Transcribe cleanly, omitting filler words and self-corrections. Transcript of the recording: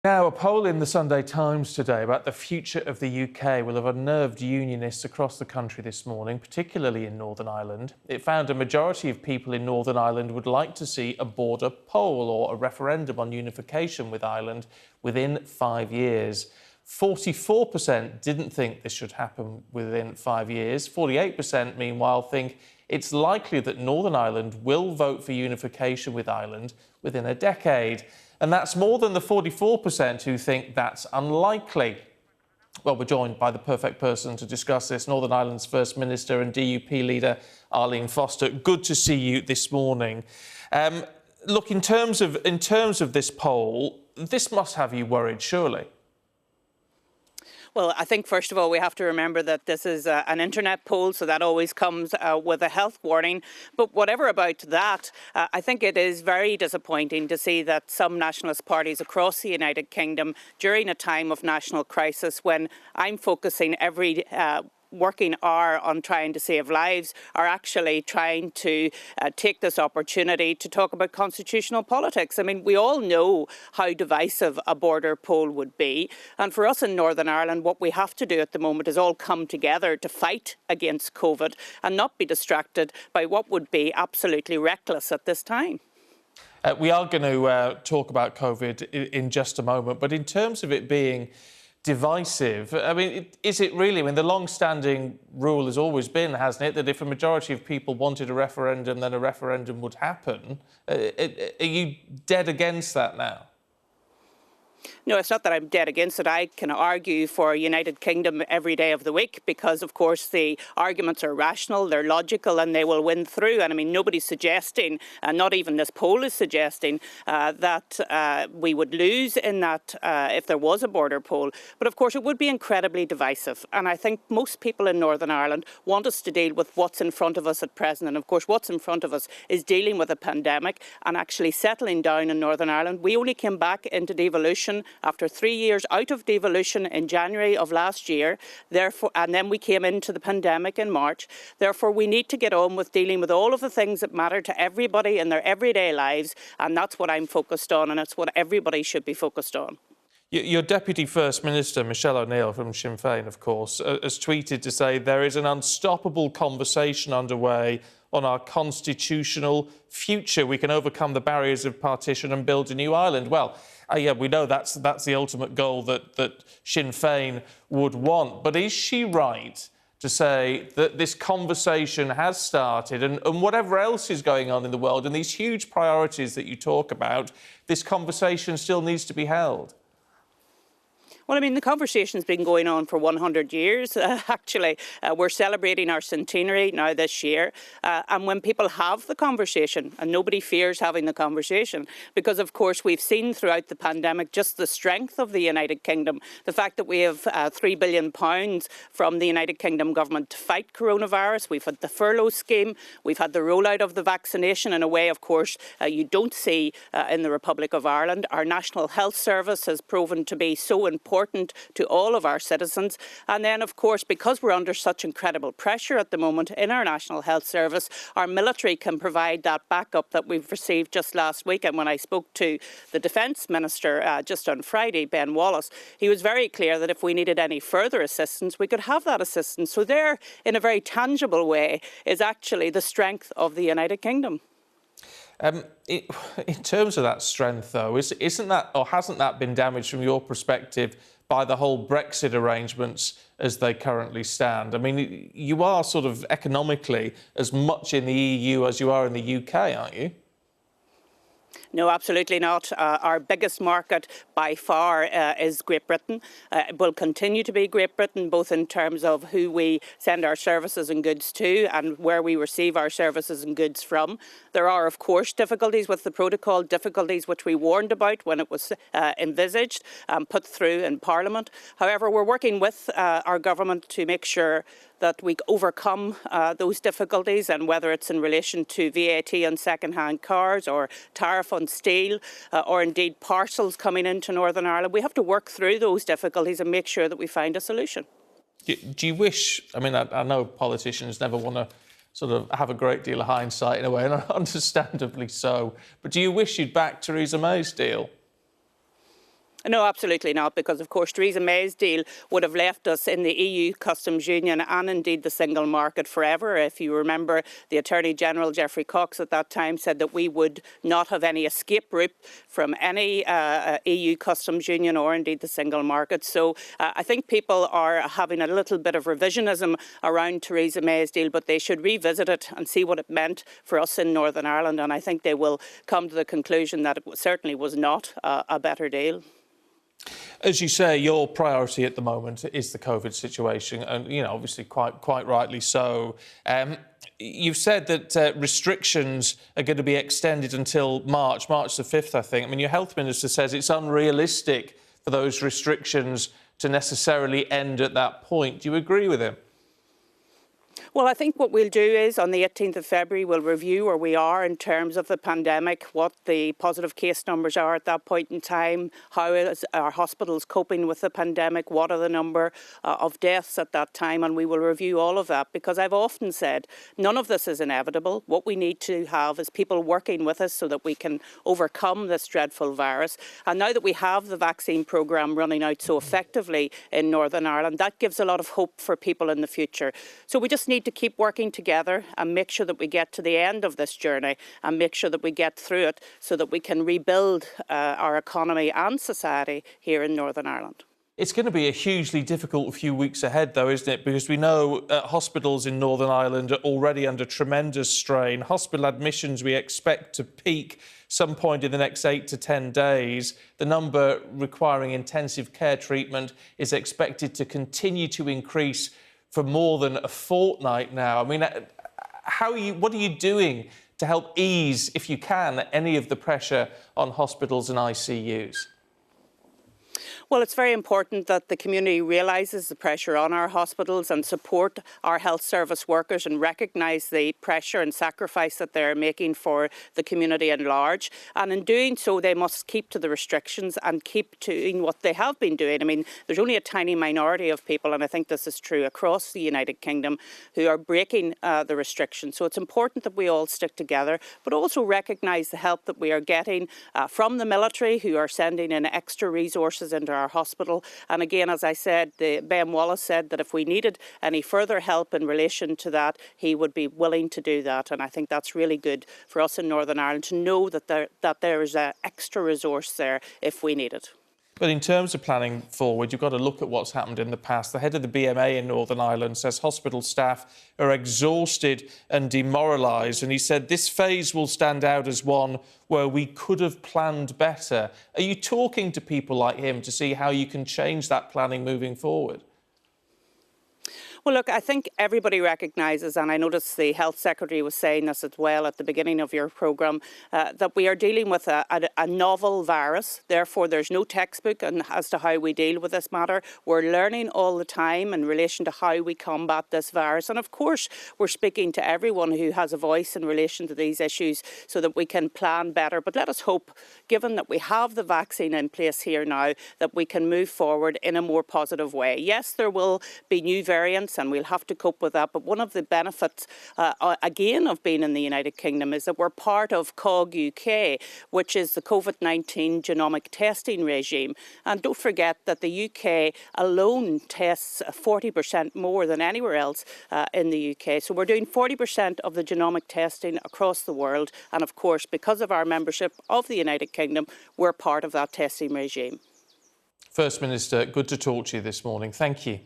Now, a poll in the Sunday Times today about the future of the UK will have unnerved unionists across the country this morning, particularly in Northern Ireland. It found a majority of people in Northern Ireland would like to see a border poll or a referendum on unification with Ireland within 5 years. 44% didn't think this should happen within 5 years. 48%, meanwhile, think it's likely that Northern Ireland will vote for unification with Ireland within a decade. And that's more than the 44% who think that's unlikely. Well, we're joined by the perfect person to discuss this, Northern Ireland's First Minister and DUP leader, Arlene Foster. Good to see you this morning. Look, in terms of this poll, this must have you worried, surely. Well, I think, first of all, we have to remember that this is an internet poll, so that always comes with a health warning. But whatever about that, I think it is very disappointing to see that some nationalist parties across the United Kingdom, during a time of national crisis, when I'm focusing every working hour on trying to save lives, are actually trying to take this opportunity to talk about constitutional politics. I mean, we all know how divisive a border poll would be. And for us in Northern Ireland, what we have to do at the moment is all come together to fight against COVID and not be distracted by what would be absolutely reckless at this time. We are going to talk about COVID in just a moment, but in terms of it being divisive, I mean, is it really? I mean, the long-standing rule has always been, hasn't it, that if a majority of people wanted a referendum, then a referendum would happen. Are you dead against that now? No, it's not that I'm dead against it. I can argue for a United Kingdom every day of the week because, of course, the arguments are rational, they're logical, and they will win through. And I mean, nobody's suggesting, not even this poll is suggesting, that we would lose in that if there was a border poll. But of course, it would be incredibly divisive. And I think most people in Northern Ireland want us to deal with what's in front of us at present. And of course, what's in front of us is dealing with a pandemic and actually settling down in Northern Ireland. We only came back into devolution after 3 years out of devolution in January of last year, therefore, and then we came into the pandemic in March. Therefore, we need to get on with dealing with all of the things that matter to everybody in their everyday lives, and that's what I'm focused on, and it's what everybody should be focused on. Your Deputy First Minister, Michelle O'Neill from Sinn Féin, of course, has tweeted to say there is an unstoppable conversation underway on our constitutional future. We can overcome the barriers of partition and build a new Ireland. Well, yeah, we know that's the ultimate goal that Sinn Féin would want. But is she right to say that this conversation has started and whatever else is going on in the world and these huge priorities that you talk about, this conversation still needs to be held? Well, I mean, the conversation's been going on for 100 years. Actually, we're celebrating our centenary now this year. And when people have the conversation, and nobody fears having the conversation, because, of course, we've seen throughout the pandemic just the strength of the United Kingdom, the fact that we have £3 billion from the United Kingdom government to fight coronavirus. We've had the furlough scheme. We've had the rollout of the vaccination in a way, of course, you don't see in the Republic of Ireland. Our National Health Service has proven to be so important to all of our citizens. And then, of course, because we're under such incredible pressure at the moment in our National Health Service, our military can provide that backup that we've received just last week. And when I spoke to the Defence Minister just on Friday, Ben Wallace, he was very clear that if we needed any further assistance, we could have that assistance. So there, in a very tangible way, is actually the strength of the United Kingdom. In terms of that strength, though, isn't that, or hasn't that been damaged from your perspective by the whole Brexit arrangements as they currently stand? I mean, you are sort of economically as much in the EU as you are in the UK, aren't you? No, absolutely not. Our biggest market by far is Great Britain. It will continue to be Great Britain, both in terms of who we send our services and goods to and where we receive our services and goods from. There are, of course, difficulties with the protocol, difficulties which we warned about when it was envisaged and put through in Parliament. However, we're working with our government to make sure that we overcome those difficulties, and whether it's in relation to VAT on second-hand cars or tariff on steel or indeed parcels coming into Northern Ireland, we have to work through those difficulties and make sure that we find a solution. Do you wish, I mean, I know politicians never want to sort of have a great deal of hindsight in a way, and understandably so, but do you wish you'd backed Theresa May's deal? No, absolutely not, because of course Theresa May's deal would have left us in the EU customs union and indeed the single market forever. If you remember, the Attorney General Geoffrey Cox at that time said that we would not have any escape route from any EU customs union or indeed the single market. So I think people are having a little bit of revisionism around Theresa May's deal, but they should revisit it and see what it meant for us in Northern Ireland, and I think they will come to the conclusion that it certainly was not a better deal. As you say, your priority at the moment is the COVID situation, and obviously quite rightly so. You've said that restrictions are going to be extended until March the 5th, I think. I mean, your health minister says it's unrealistic for those restrictions to necessarily end at that point. Do you agree with him? Well, I think what we'll do is on the 18th of February, we'll review where we are in terms of the pandemic, what the positive case numbers are at that point in time, how is our hospitals coping with the pandemic, what are the number of deaths at that time, and we will review all of that, because I've often said none of this is inevitable. What we need to have is people working with us so that we can overcome this dreadful virus. And now that we have the vaccine programme running out so effectively in Northern Ireland, that gives a lot of hope for people in the future. So we just need to keep working together and make sure that we get to the end of this journey and make sure that we get through it so that we can rebuild our economy and society here in Northern Ireland. It's going to be a hugely difficult few weeks ahead, though, isn't it? Because we know hospitals in Northern Ireland are already under tremendous strain. Hospital admissions we expect to peak some point in the next 8 to 10 days. The number requiring intensive care treatment is expected to continue to increase for more than a fortnight now. I mean, what are you doing to help ease, if you can, any of the pressure on hospitals and ICUs? Well, it's very important that the community realises the pressure on our hospitals and support our health service workers and recognise the pressure and sacrifice that they're making for the community at large. And in doing so, they must keep to the restrictions and keep doing what they have been doing. I mean, there's only a tiny minority of people, and I think this is true across the United Kingdom, who are breaking the restrictions. So it's important that we all stick together, but also recognise the help that we are getting from the military, who are sending in extra resources into our hospital. And again, as I said, Ben Wallace said that if we needed any further help in relation to that, he would be willing to do that. And I think that's really good for us in Northern Ireland to know that there is an extra resource there if we need it. But in terms of planning forward, you've got to look at what's happened in the past. The head of the BMA in Northern Ireland says hospital staff are exhausted and demoralised. And he said this phase will stand out as one where we could have planned better. Are you talking to people like him to see how you can change that planning moving forward? Well, look, I think everybody recognises, and I noticed the Health Secretary was saying this as well at the beginning of your programme, that we are dealing with a novel virus. Therefore, there's no textbook as to how we deal with this matter. We're learning all the time in relation to how we combat this virus. And of course, we're speaking to everyone who has a voice in relation to these issues so that we can plan better. But let us hope, given that we have the vaccine in place here now, that we can move forward in a more positive way. Yes, there will be new variants, and we'll have to cope with that. But one of the benefits, again, of being in the United Kingdom is that we're part of COG UK, which is the COVID-19 genomic testing regime. And don't forget that the UK alone tests 40% more than anywhere else in the UK. So we're doing 40% of the genomic testing across the world. And of course, because of our membership of the United Kingdom, we're part of that testing regime. First Minister, good to talk to you this morning. Thank you.